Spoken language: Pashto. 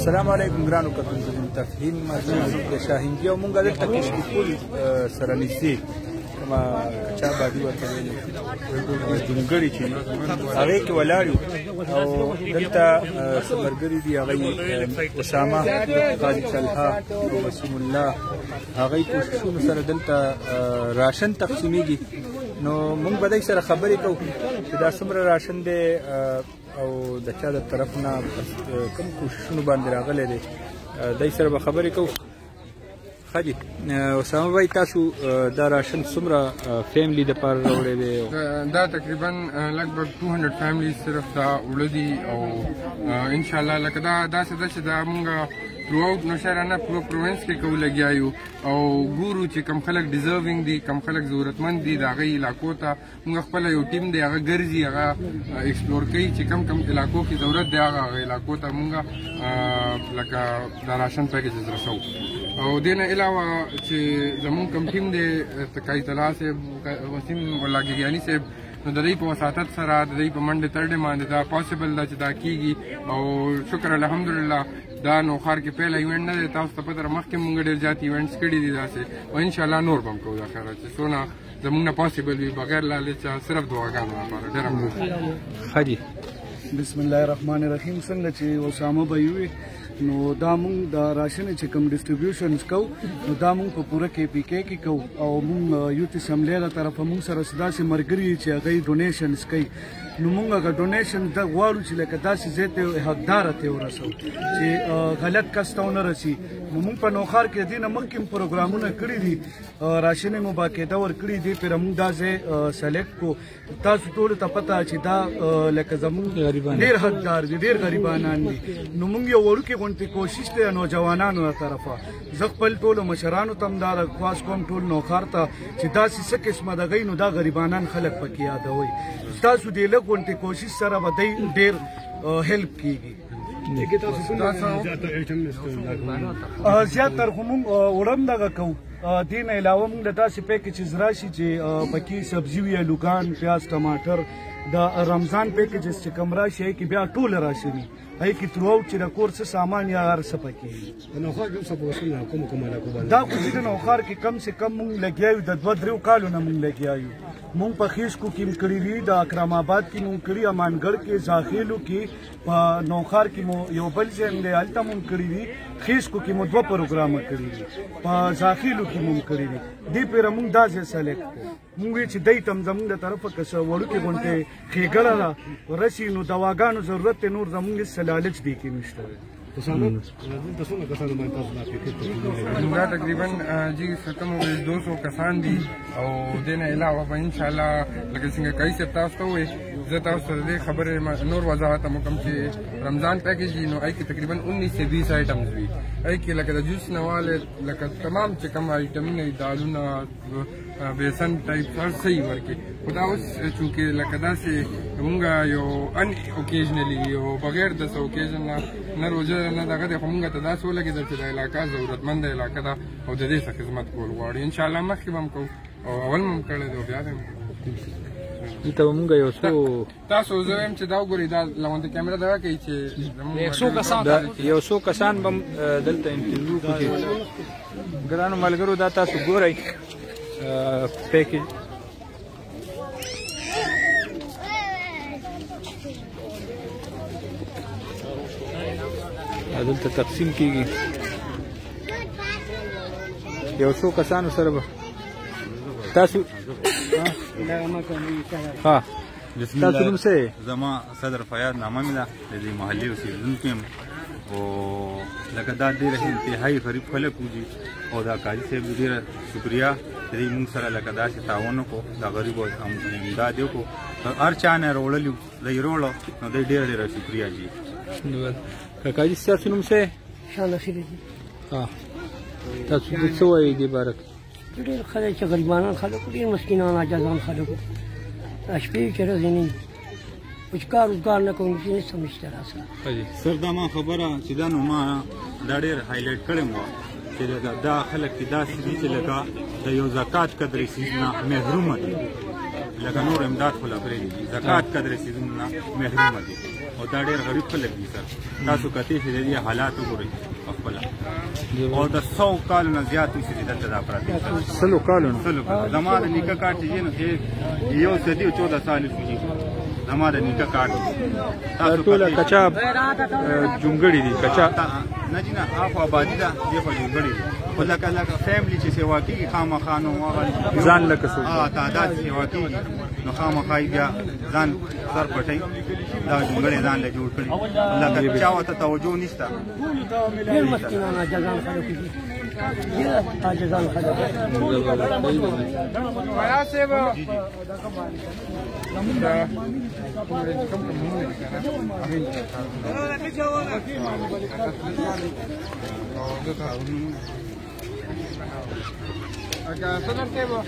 السلام علیکم ګرانو کتونکو تفهیم د شاهینګي او مونږ دلته کشکي پل سره نږدې کومه چا بادي ورته ویلې جونګړې چې هغې کې ولاړ یو او دلته څه ملګري دي هغه اسامه قاضي طلحه وسیم الله هغوی کوششونو سره دلته راشن تقسیمیږي نو مونږ به دی سره خبرې کوو چې دا څومره راشن دی او د چا د طرف نه کوم کوششونو باندې راغلی دی دی سره به خبرې کوو. ښه دي اسامه بھائی تاسو دا راشن څومره فیملی دپاره راوړی دی؟ دا تقریبا لګ بګ 200 فیملی صرف دا وړه دي او انشاءالله لکه دا داسې ده چې دا مونږ تھرو آؤٹ نوشهره پورا پروینس کې کوو لګیا یو او ګورو چې کم خلک ډیزرونګ دي کم خلک ضرورتمند دي د هغې علاقو ته مونږ خپله یو ټیم دی هغه ګرځي هغه ایکسپلور کوي چې کم کم علاقو کې ضرورت دی هغه علاقو ته مونږ لکه دا راشن پیکیجز رسوو. او دې نه علاوه چې زمونږ کم ټیم دی قاضي طلحه صاحب وسیم الله ګریاني صاحب نو د دوی په وساطت سره د دوی په منډې ترډې باندې دا پاسبل ده چې دا کیږي او شکر الحمدلله دا نوښار کې پیله ایونټ نه دی تاسو ته پته ده مخکې مونږ ډېر زیات ایونټس کړي دي داسې او انشاءالله نور به هم کوو دا خیره چې څونه زمونږ نه پاسبل وي بغیر لالې چا صرف دعاګانو لپاره ډېره مننه. ښه دي بسم الله الرحمن الرحیم. څنګه چې اسامه بھائی وي نو دا مونږ د راشن چې کوم ډسټریبیوشنز کوو نو دا مونږ په پوره KPK کې کوو او مونږ یوت اسمبلی له طرفه مونږ سره داسې ملګري چې هغوی ډونیشنز کوي نو مونږ هغه ډونیشن غواړو چې لکه داسې ځای ته حقداره ته ورسوو چې غلط کس ته ونه رسي. نو مونږ په نوښار کې د دې نه مخکې پروګرامونه کړي دي راشن یې مو باقاعده ورکړي دي پرې مونږ دا ځای سلیکټ کو. تاسو ټولو ته پته چې دا لکه زمونږ ډېر حقدار دي ډېر غریبانان دي نو مونږ یو وړوکې غونډې کوشش دی نوجوانانو له طرفه زه خپل ټولو مشرانو ته هم دا درخواست کوم ټول نوښار ته چې داسې څه قسمه دغوی نو دا غریبانان خلک پکې یادوئ تاسو دې لږ غونډې کوشش سره به دی ډېر هیلپ کیږي. زیاتر خو مونږ وړم دغه کوو دې نه علاوه مونږ د داسې پیکیجز راشي چې پکې سبزي وي الوګان پیاز ټماټر د رمضان پیکیجز چې کوم راشي هغې کې بیا ټول راشي وي هغې کې تھرو آؤٹ چې د کور څه سامان یا هر څه پکې دا خو چې د نوښار کې کم سے کم مونږ لګیا یو د 2-3 کالو نه مونږ لګیا یو. مونږ په خیشکو کې کړي دي د اکرم آباد کې مونږ کړي امانګړ کې زاخیلو کې په نوښار کې مو یو بل ځای دی هلته مونږ کړي دي خیشکو کې مو 2 پروګرامه کړي دي په زاخیلو کې مونږ کړي دي دې پرې مونږ دا ځای سلیکټ کړو مونږ وایي چې دی ته هم زمونږ د طرفه که څه وړوکې غونډې ښېګړه ده رسي نو دواګانو ضرورت دی نور زمونږ هېڅ لالچ دی کې نشته دی. دا تقریبا جی ختم 200 کسان دي او دې نه علاوه به انشاءالله لکه څنګه قاضي صاحب تاسو ته ووایي زه تاسو ته د دې خبرې نور وضاحت هم وکړم چې رمضان پیکیج وي نو هغې کې تقریبا 19 سے 20 آیټمز وي هغې کې لکه د جوس نه واله لکه تمام چې کوم آیټمونه وي دالونه بیسن ټایپ هر څه یې ورکړي خو دا اوس چونکې لکه داسې مونږ یو ان اوکیژنلي یو بغیر د څه اوکیژن نه روژه نه دغه دی خو مونږ ته داسې ولګېدل چې د علاقه ضرورتمنده علاقه ده او د دې څه خدمت کول غواړي انشاءالله مخکې به هم کوو او اول مو هم کړی دی او بیا به هم دلته به مونږ یو څو تاسو زه وایم چې دا وګورئ دا لغونته کیمره دغه کوي چې یو څو کسان به دلته انټرویو کوي. ګرانو ملګرو دا تاسو ګورئ پیکیج دلته تقسیم کیږي یو څو کسانو سره به تاسو ها تاسو نوم څه زما صدر فیاض نامه مې ده د دې محلي اوسېدونکی یم او لکه دا ډېره انتهایي غریب خلک وو او دا قاضي صاحب ډېره شکریه چې دوی مونږ سره لکه داسې تعاون وکړو دا غریبو امداد یې وکړو هر چا نه یې راوړلي دی یې راوړو نو دوی ډېره شکریه جي. قاضي ستاسو نوم څه شاه نصیر دي. تاسو څه وایي دې باره کې؟ ډېر خلک چې غریبانان خلک ډېر مسکینان عاجزان خلک شپې چې ورځې نه وي چې کار روزګار نه کوي چې هېڅ هم نشته راسره. سر دا ما خبره چې دا نو ما دا ډېر هایلایټ کړې وه چې دا خلک چې داسې دي چې لکه د یو زکات قدرې څیز نه محرومه دي لکه نور امداد خو لا پرېږدي زکات قدرې څیزونو نه محرومه دي او دا ډېر غریب خلک دي سر تاسو کتې چې د دې حالات وګورئ خپله او د 100 کالو نه زیات اوسي چې دلته دا پراته دي 100 کالو نه زما د نیکه کارت چې دی نو یو صدي او 14 سال شوي زما د نیکه کارت تاسو ټوله کچا جونګړي دي کچا نه جی نه اخو آبادي ده دې خو جونګړي دي خو لکه فیملی چې سیوا کېږي خامخا نو ځان لکه څوک تعداد سیوا کېږي نو خامخا بیا ځان سر پټوي دا جونګړي ځان له جوړ کړي لکه چا ورته توجه نشته ډېر مسکینان عاجزان خلک دي ډېر عاجزان خلک Acá, ¿dónde estamos?